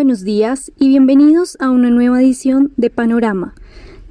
buenos días y bienvenidos a una nueva edición de Panorama.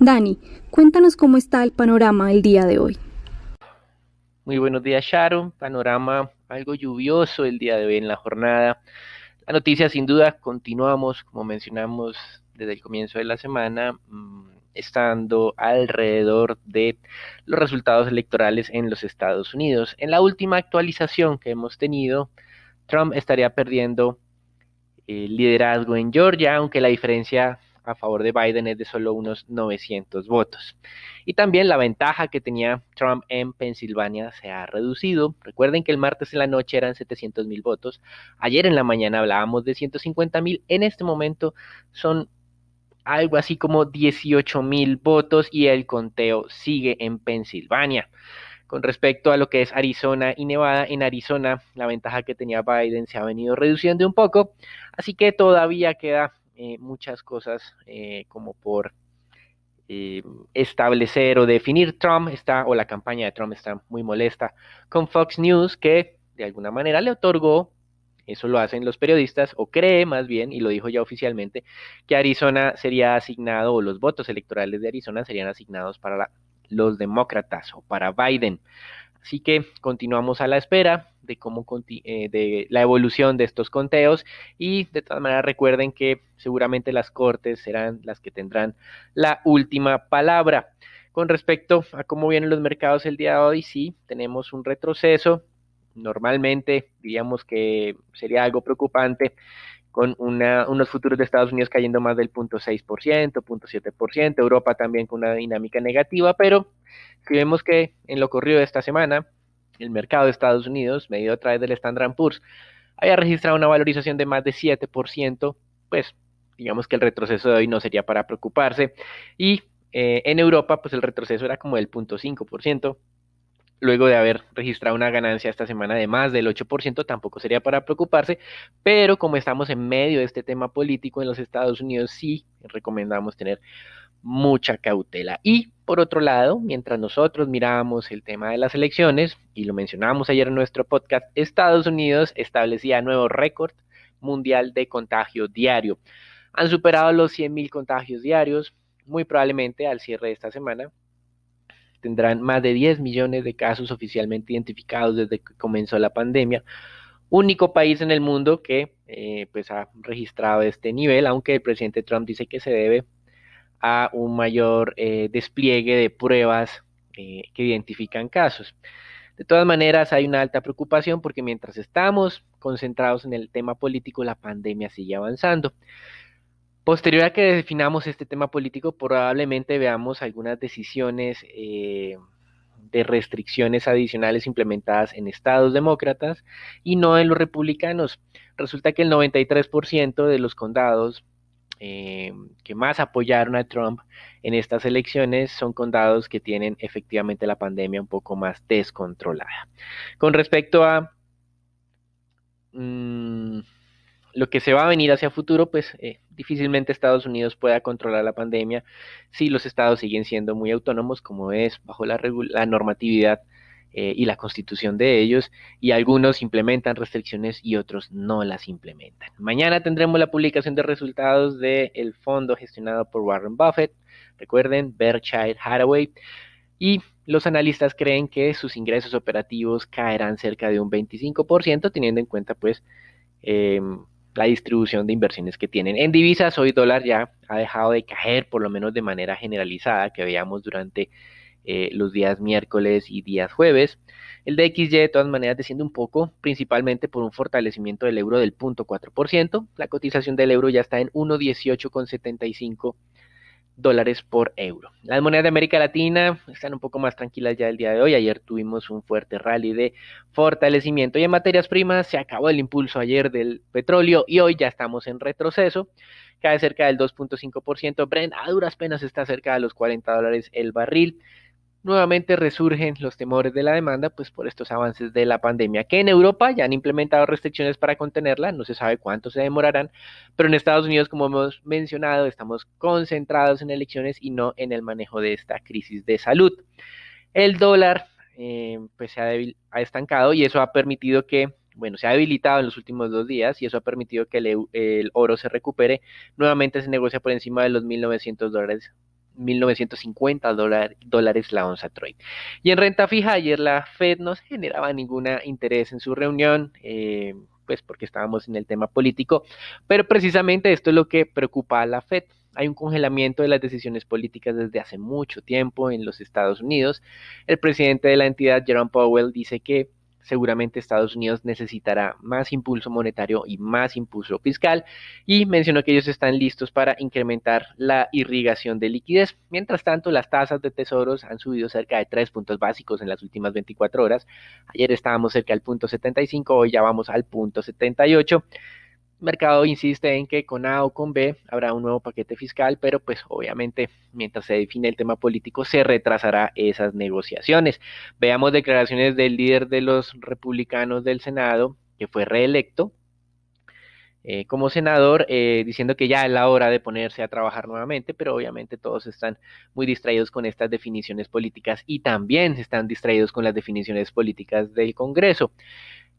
Dani, cuéntanos cómo está el panorama el día de hoy. Muy buenos días, Sharon. Panorama algo lluvioso el día de hoy en la jornada. La noticia, sin duda, continuamos, como mencionamos desde el comienzo de la semana, estando alrededor de los resultados electorales en los Estados Unidos. En la última actualización que hemos tenido, Trump estaría perdiendo el liderazgo en Georgia, aunque la diferencia a favor de Biden es de solo unos 900 votos. Y también la ventaja que tenía Trump en Pensilvania se ha reducido. Recuerden que el martes en la noche eran 700,000 votos. Ayer en la mañana hablábamos de 150,000. En este momento son algo así como 18,000 votos y el conteo sigue en Pensilvania. Con respecto a lo que es Arizona y Nevada, en Arizona la ventaja que tenía Biden se ha venido reduciendo un poco, así que todavía queda muchas cosas como por establecer o definir. Trump está, o la campaña de Trump está muy molesta con Fox News, que de alguna manera le otorgó, eso lo hacen los periodistas, o cree más bien, y lo dijo ya oficialmente, que Arizona sería asignado, o los votos electorales de Arizona serían asignados para los demócratas o para Biden. Así que continuamos a la espera de cómo de la evolución de estos conteos y de todas maneras recuerden que seguramente las cortes serán las que tendrán la última palabra. Con respecto a cómo vienen los mercados el día de hoy, sí, tenemos un retroceso. Normalmente diríamos que sería algo preocupante con unos futuros de Estados Unidos cayendo más del 0,6%, 0,7%, Europa también con una dinámica negativa, pero si vemos que en lo corrido de esta semana, el mercado de Estados Unidos, medido a través del Standard & Poor's, haya registrado una valorización de más de 7%, pues digamos que el retroceso de hoy no sería para preocuparse, y en Europa, pues el retroceso era como del 0,5%, luego de haber registrado una ganancia esta semana de más del 8%, tampoco sería para preocuparse, pero como estamos en medio de este tema político en los Estados Unidos, sí recomendamos tener mucha cautela. Y por otro lado, mientras nosotros mirábamos el tema de las elecciones, y lo mencionábamos ayer en nuestro podcast, Estados Unidos establecía nuevo récord mundial de contagio diario. Han superado los 100,000 contagios diarios, muy probablemente al cierre de esta semana tendrán más de 10 millones de casos oficialmente identificados desde que comenzó la pandemia. Único país en el mundo que pues ha registrado este nivel, aunque el presidente Trump dice que se debe a un mayor despliegue de pruebas que identifican casos. De todas maneras, hay una alta preocupación porque mientras estamos concentrados en el tema político, la pandemia sigue avanzando. Posterior a que definamos este tema político, probablemente veamos algunas decisiones de restricciones adicionales implementadas en estados demócratas y no en los republicanos. Resulta que el 93% de los condados que más apoyaron a Trump en estas elecciones son condados que tienen efectivamente la pandemia un poco más descontrolada. Con respecto a lo que se va a venir hacia futuro, pues difícilmente Estados Unidos pueda controlar la pandemia si los estados siguen siendo muy autónomos, como es bajo la normatividad y la constitución de ellos, y algunos implementan restricciones y otros no las implementan. Mañana tendremos la publicación de resultados del fondo gestionado por Warren Buffett, recuerden, Berkshire Hathaway, y los analistas creen que sus ingresos operativos caerán cerca de un 25%, teniendo en cuenta pues la distribución de inversiones que tienen. En divisas, hoy dólar ya ha dejado de caer, por lo menos de manera generalizada, que veíamos durante los días miércoles y días jueves. El DXY de todas maneras desciende un poco, principalmente por un fortalecimiento del euro del 0,4%. La cotización del euro ya está en 1,1875 dólares por euro. Las monedas de América Latina están un poco más tranquilas ya el día de hoy. Ayer tuvimos un fuerte rally de fortalecimiento y en materias primas se acabó el impulso ayer del petróleo y hoy ya estamos en retroceso. Cae cerca del 2,5%. Brent a duras penas está cerca de los $40 el barril. Nuevamente resurgen los temores de la demanda, pues por estos avances de la pandemia, que en Europa ya han implementado restricciones para contenerla, no se sabe cuánto se demorarán, pero en Estados Unidos, como hemos mencionado, estamos concentrados en elecciones y no en el manejo de esta crisis de salud. El dólar pues ha estancado y eso ha permitido que bueno, se ha debilitado en los últimos 2 días y eso ha permitido que el oro se recupere. Nuevamente se negocia por encima de los $1.900, $1.950 la onza Troy. Y en renta fija, ayer la Fed no se generaba ningún interés en su reunión, pues porque estábamos en el tema político, pero precisamente esto es lo que preocupa a la Fed. Hay un congelamiento de las decisiones políticas desde hace mucho tiempo en los Estados Unidos. El presidente de la entidad, Jerome Powell, dice que seguramente Estados Unidos necesitará más impulso monetario y más impulso fiscal y mencionó que ellos están listos para incrementar la irrigación de liquidez. Mientras tanto, las tasas de tesoros han subido cerca de 3 puntos básicos en las últimas 24 horas. Ayer estábamos cerca del punto 75, hoy ya vamos al punto 78. El mercado insiste en que con A o con B habrá un nuevo paquete fiscal, pero pues obviamente mientras se define el tema político se retrasará esas negociaciones. Veamos declaraciones del líder de los republicanos del Senado, que fue reelecto como senador, diciendo que ya es la hora de ponerse a trabajar nuevamente, pero obviamente todos están muy distraídos con estas definiciones políticas y también están distraídos con las definiciones políticas del Congreso.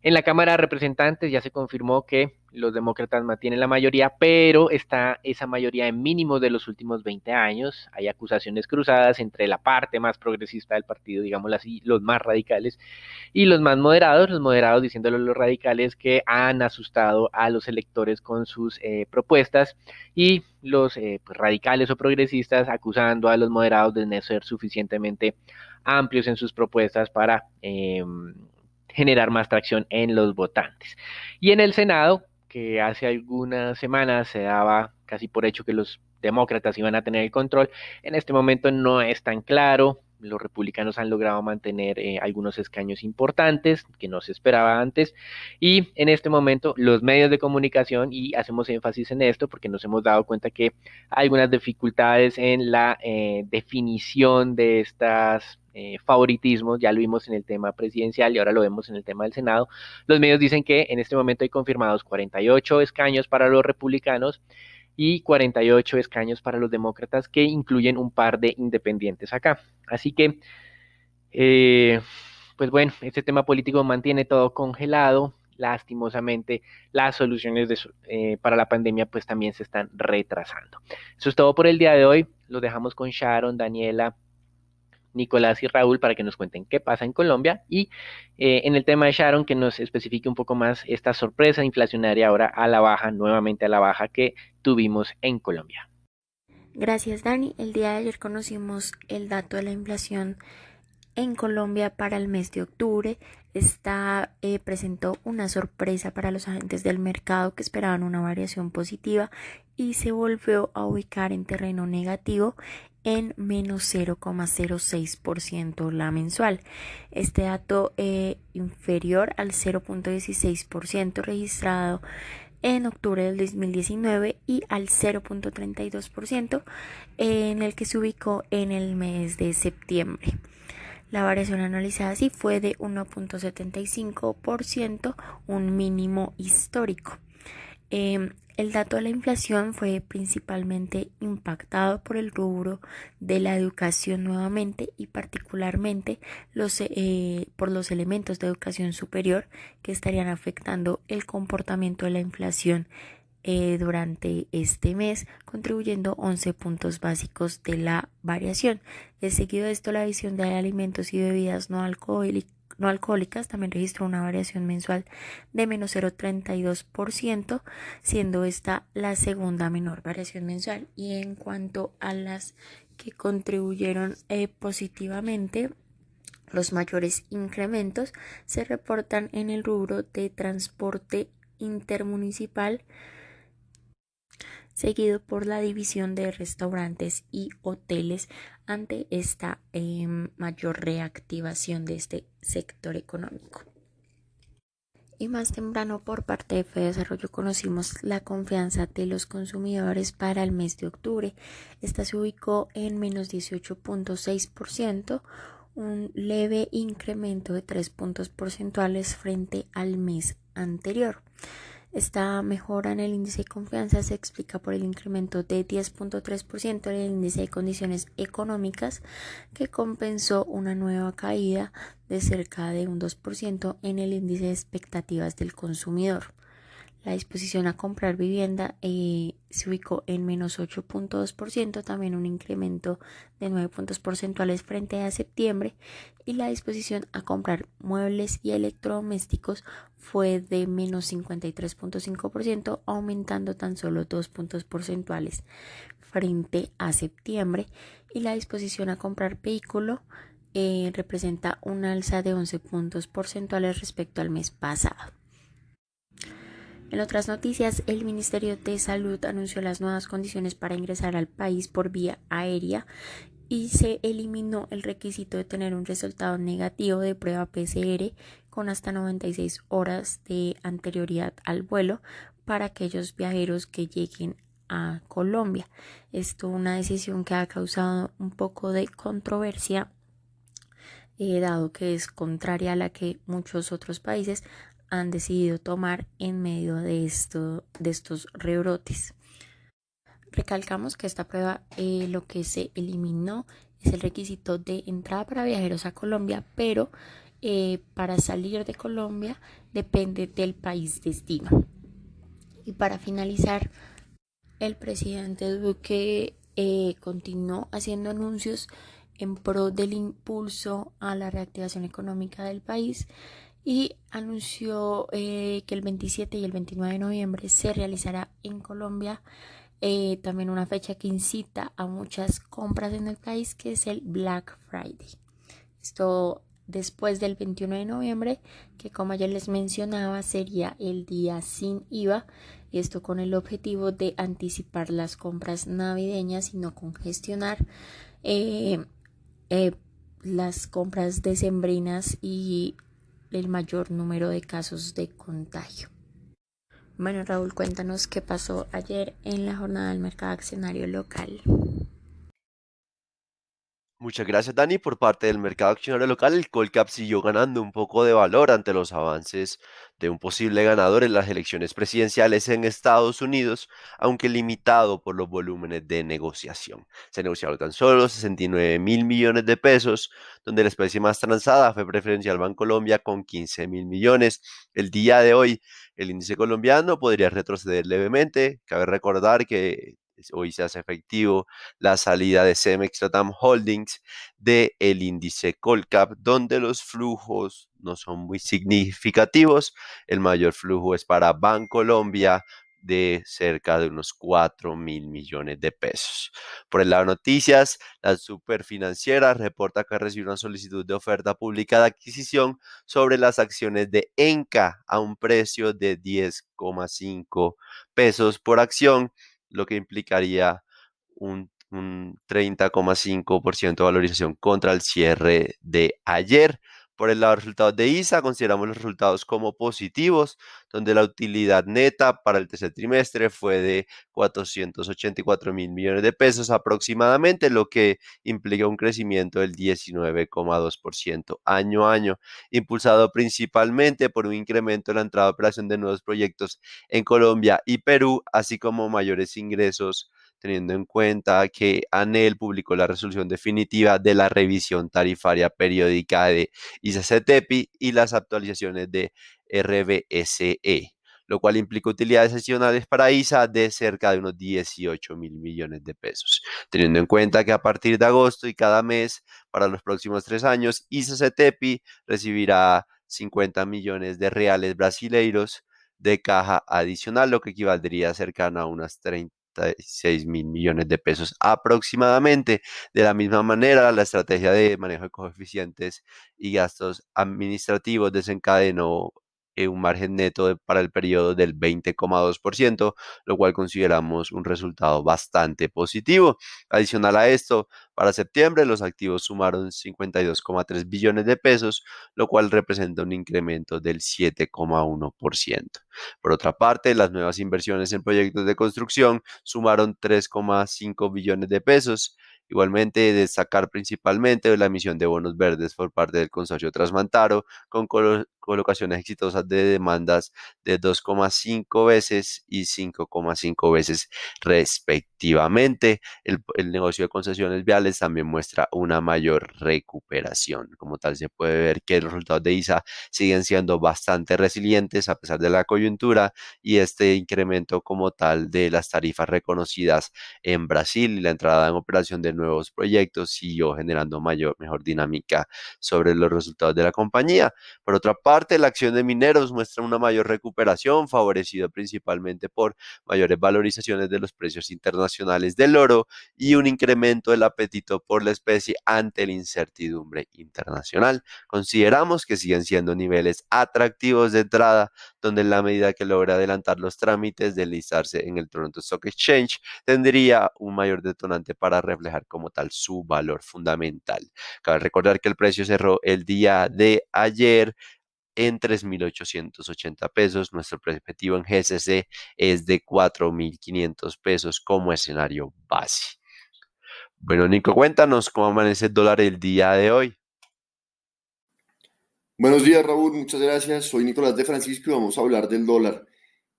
En la Cámara de Representantes ya se confirmó que los demócratas mantienen la mayoría, pero está esa mayoría en mínimos de los últimos 20 años. Hay acusaciones cruzadas entre la parte más progresista del partido, digámoslo así, los más radicales, y los más moderados, diciéndolo a los radicales que han asustado a los electores con sus propuestas, y los pues, radicales o progresistas acusando a los moderados de no ser suficientemente amplios en sus propuestas para generar más tracción en los votantes. Y en el Senado, que hace algunas semanas se daba casi por hecho que los demócratas iban a tener el control, en este momento no es tan claro. Los republicanos han logrado mantener algunos escaños importantes que no se esperaba antes, y en este momento los medios de comunicación, y hacemos énfasis en esto porque nos hemos dado cuenta que hay algunas dificultades en la definición de estas favoritismos, ya lo vimos en el tema presidencial y ahora lo vemos en el tema del Senado. Los medios dicen que en este momento hay confirmados 48 escaños para los republicanos y 48 escaños para los demócratas, que incluyen un par de independientes acá. Así que, pues bueno, este tema político mantiene todo congelado. Lastimosamente, las soluciones para la pandemia pues también se están retrasando. Eso es todo por el día de hoy. Lo dejamos con Sharon, Daniela, Nicolás y Raúl para que nos cuenten qué pasa en Colombia y en el tema de Sharon que nos especifique un poco más esta sorpresa inflacionaria ahora a la baja, nuevamente a la baja que tuvimos en Colombia. Gracias, Dani. El día de ayer conocimos el dato de la inflación en Colombia para el mes de octubre. Esta presentó una sorpresa para los agentes del mercado que esperaban una variación positiva y se volvió a ubicar en terreno negativo en menos 0,06% la mensual. Este dato inferior al 0,16% registrado en octubre del 2019 y al 0,32% en el que se ubicó en el mes de septiembre. La variación analizada así fue de 1,75%, un mínimo histórico. El dato de la inflación fue principalmente impactado por el rubro de la educación nuevamente y particularmente por los elementos de educación superior que estarían afectando el comportamiento de la inflación durante este mes, contribuyendo 11 puntos básicos de la variación. De seguido de esto, la visión de alimentos y bebidas no alcohólicas también registró una variación mensual de menos 0,32%, siendo esta la segunda menor variación mensual. Y en cuanto a las que contribuyeron positivamente, los mayores incrementos se reportan en el rubro de transporte intermunicipal, seguido por la división de restaurantes y hoteles ante esta mayor reactivación de este sector económico. Y más temprano, por parte de Fedesarrollo, conocimos la confianza de los consumidores para el mes de octubre. Esta se ubicó en menos 18,6%, un leve incremento de 3 puntos porcentuales frente al mes anterior. Esta mejora en el índice de confianza se explica por el incremento de 10.3% en el índice de condiciones económicas, que compensó una nueva caída de cerca de un 2% en el índice de expectativas del consumidor. La disposición a comprar vivienda se ubicó en menos 8.2%, también un incremento de 9 puntos porcentuales frente a septiembre, y la disposición a comprar muebles y electrodomésticos fue de menos 53.5%, aumentando tan solo 2 puntos porcentuales frente a septiembre, y la disposición a comprar vehículo representa un alza de 11 puntos porcentuales respecto al mes pasado. En otras noticias, el Ministerio de Salud anunció las nuevas condiciones para ingresar al país por vía aérea y se eliminó el requisito de tener un resultado negativo de prueba PCR con hasta 96 horas de anterioridad al vuelo para aquellos viajeros que lleguen a Colombia. Esto es una decisión que ha causado un poco de controversia, dado que es contraria a la que muchos otros países han decidido tomar en medio de estos rebrotes. Recalcamos que esta prueba lo que se eliminó es el requisito de entrada para viajeros a Colombia, pero para salir de Colombia depende del país destino. Y para finalizar, el presidente Duque continuó haciendo anuncios en pro del impulso a la reactivación económica del país y anunció que el 27 y el 29 de noviembre se realizará en Colombia también una fecha que incita a muchas compras en el país, que es el Black Friday. Esto después del 21 de noviembre, que como ya les mencionaba sería el día sin IVA, esto con el objetivo de anticipar las compras navideñas y no congestionar las compras decembrinas y el mayor número de casos de contagio. Bueno, Raúl, cuéntanos qué pasó ayer en la jornada del mercado accionario local. Muchas gracias, Dani. Por parte del mercado accionario local, el Colcap siguió ganando un poco de valor ante los avances de un posible ganador en las elecciones presidenciales en Estados Unidos, aunque limitado por los volúmenes de negociación. Se negociaron tan solo 69.000 millones de pesos, donde la especie más transada fue Preferencial Bancolombia con 15.000 millones. El día de hoy, el índice colombiano podría retroceder levemente. Cabe recordar que hoy se hace efectivo la salida de Cemex Latam Holdings del índice Colcap, donde los flujos no son muy significativos. El mayor flujo es para Bancolombia, de cerca de unos 4.000 millones de pesos. Por el lado de noticias, la Superfinanciera reporta que recibió una solicitud de oferta pública de adquisición sobre las acciones de Enca a un precio de 10,5 pesos por acción, lo que implicaría un 30,5% de valorización contra el cierre de ayer. Por el lado de resultados de ISA, consideramos los resultados como positivos, donde la utilidad neta para el tercer trimestre fue de 484.000 millones de pesos aproximadamente, lo que implica un crecimiento del 19,2% año a año, impulsado principalmente por un incremento en la entrada de operación de nuevos proyectos en Colombia y Perú, así como mayores ingresos, teniendo en cuenta que ANEEL publicó la resolución definitiva de la revisión tarifaria periódica de ISA-CETEPI y las actualizaciones de RBSE, lo cual implica utilidades adicionales para ISA de cerca de unos 18.000 millones de pesos. Teniendo en cuenta que a partir de agosto y cada mes para los próximos 3 años, ISA-CETEPI recibirá 50 millones de reales brasileiros de caja adicional, lo que equivaldría cercano a unas 36.000 millones de pesos aproximadamente. De la misma manera, la estrategia de manejo de coeficientes y gastos administrativos desencadenó un margen neto para el periodo del 20,2%, lo cual consideramos un resultado bastante positivo. Adicional a esto, para septiembre los activos sumaron 52,3 billones de pesos, lo cual representa un incremento del 7,1%. Por otra parte, las nuevas inversiones en proyectos de construcción sumaron 3,5 billones de pesos. Igualmente, destacar principalmente la emisión de bonos verdes por parte del consorcio Transmantaro, con colocaciones exitosas de demandas de 2,5 veces y 5,5 veces respectivamente. El negocio de concesiones viales también muestra una mayor recuperación. Como tal, se puede ver que los resultados de ISA siguen siendo bastante resilientes a pesar de la coyuntura, y este incremento como tal de las tarifas reconocidas en Brasil y la entrada en operación de nuevos proyectos siguió generando mejor dinámica sobre los resultados de la compañía. Por otra parte, la acción de Mineros muestra una mayor recuperación, favorecido principalmente por mayores valorizaciones de los precios internacionales del oro y un incremento del apetito por la especie ante la incertidumbre internacional. Consideramos que siguen siendo niveles atractivos de entrada, donde en la medida que logra adelantar los trámites de listarse en el Toronto Stock Exchange, tendría un mayor detonante para reflejar como tal su valor fundamental. Cabe recordar que el precio cerró el día de ayer en 3.880 pesos. Nuestro precio objetivo en GCC es de 4.500 pesos como escenario base. Bueno, Nico, cuéntanos cómo amanece el dólar el día de hoy. Buenos días, Raúl, muchas gracias. Soy Nicolás de Francisco y vamos a hablar del dólar.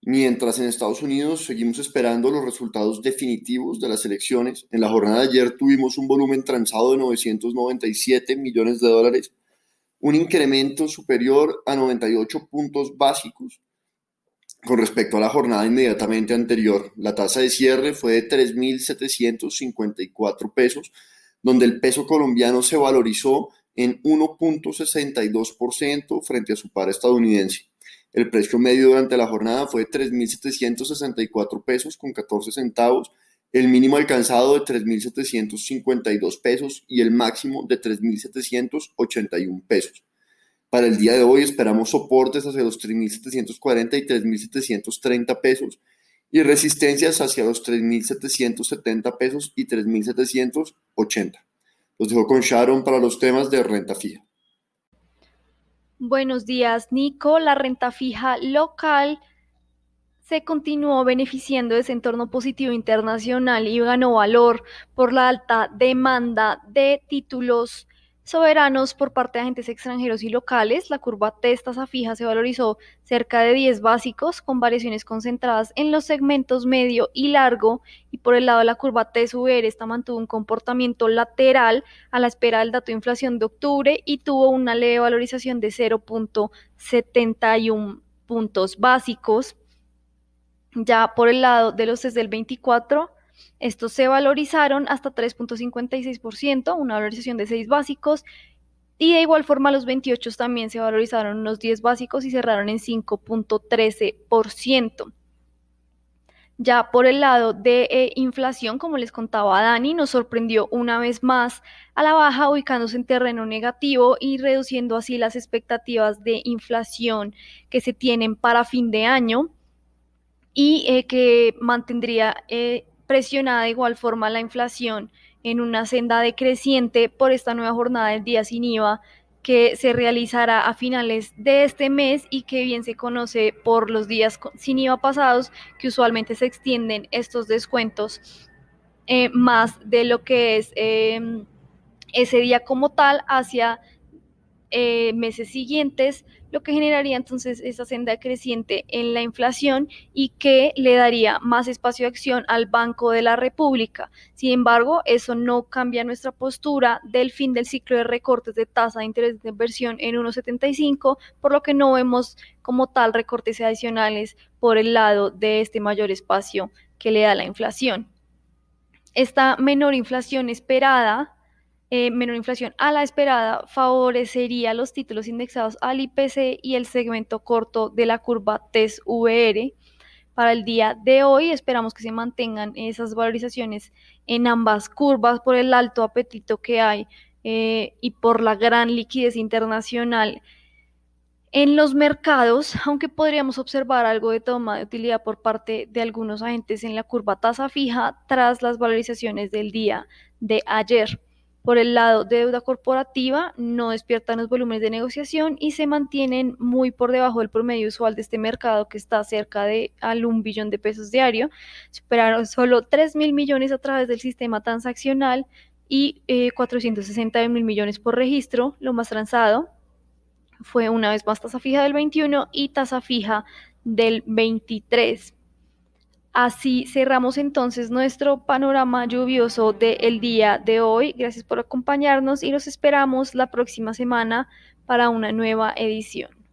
Mientras en Estados Unidos seguimos esperando los resultados definitivos de las elecciones, en la jornada de ayer tuvimos un volumen transado de 997 millones de dólares, un incremento superior a 98 puntos básicos con respecto a la jornada inmediatamente anterior. La tasa de cierre fue de 3.754 pesos, donde el peso colombiano se valorizó en 1.62% frente a su par estadounidense. El precio medio durante la jornada fue de 3.764 pesos con 14 centavos, el mínimo alcanzado de 3.752 pesos y el máximo de 3.781 pesos. Para el día de hoy esperamos soportes hacia los 3.740 y 3.730 pesos y resistencias hacia los 3.770 pesos y 3.780. Los dejo con Sharon para los temas de renta fija. Buenos días, Nico. La renta fija local se continuó beneficiando de ese entorno positivo internacional y ganó valor por la alta demanda de títulos soberanos por parte de agentes extranjeros y locales. La curva TES tasa fija se valorizó cerca de 10 básicos, con variaciones concentradas en los segmentos medio y largo, y por el lado de la curva TES VR, esta mantuvo un comportamiento lateral a la espera del dato de inflación de octubre y tuvo una leve valorización de 0.71 puntos básicos. Ya por el lado de los CES del 24, estos se valorizaron hasta 3.56%, una valorización de 6 básicos, y de igual forma los 28 también se valorizaron unos 10 básicos y cerraron en 5.13%. Ya por el lado de inflación, como les contaba Dani, nos sorprendió una vez más a la baja, ubicándose en terreno negativo y reduciendo así las expectativas de inflación que se tienen para fin de año, y que mantendría presionada de igual forma la inflación en una senda decreciente por esta nueva jornada del día sin IVA que se realizará a finales de este mes y que bien se conoce por los días sin IVA pasados, que usualmente se extienden estos descuentos más de lo que es ese día como tal hacia meses siguientes, lo que generaría entonces esa senda creciente en la inflación y que le daría más espacio de acción al Banco de la República. Sin embargo, eso no cambia nuestra postura del fin del ciclo de recortes de tasa de interés de inversión en 1.75, por lo que no vemos como tal recortes adicionales por el lado de este mayor espacio que le da la inflación. Esta menor inflación a la esperada favorecería los títulos indexados al IPC y el segmento corto de la curva TES-VR. Para el día de hoy esperamos que se mantengan esas valorizaciones en ambas curvas por el alto apetito que hay y por la gran liquidez internacional en los mercados, aunque podríamos observar algo de toma de utilidad por parte de algunos agentes en la curva tasa fija tras las valorizaciones del día de ayer. Por el lado de deuda corporativa, no despiertan los volúmenes de negociación y se mantienen muy por debajo del promedio usual de este mercado, que está cerca de al 1 billón de pesos diario. Superaron solo 3.000 millones a través del sistema transaccional y 461.000 millones por registro, lo más transado. fue una vez más tasa fija del 21 y tasa fija del 23. Así cerramos entonces nuestro panorama lluvioso del día de hoy. Gracias por acompañarnos y los esperamos la próxima semana para una nueva edición.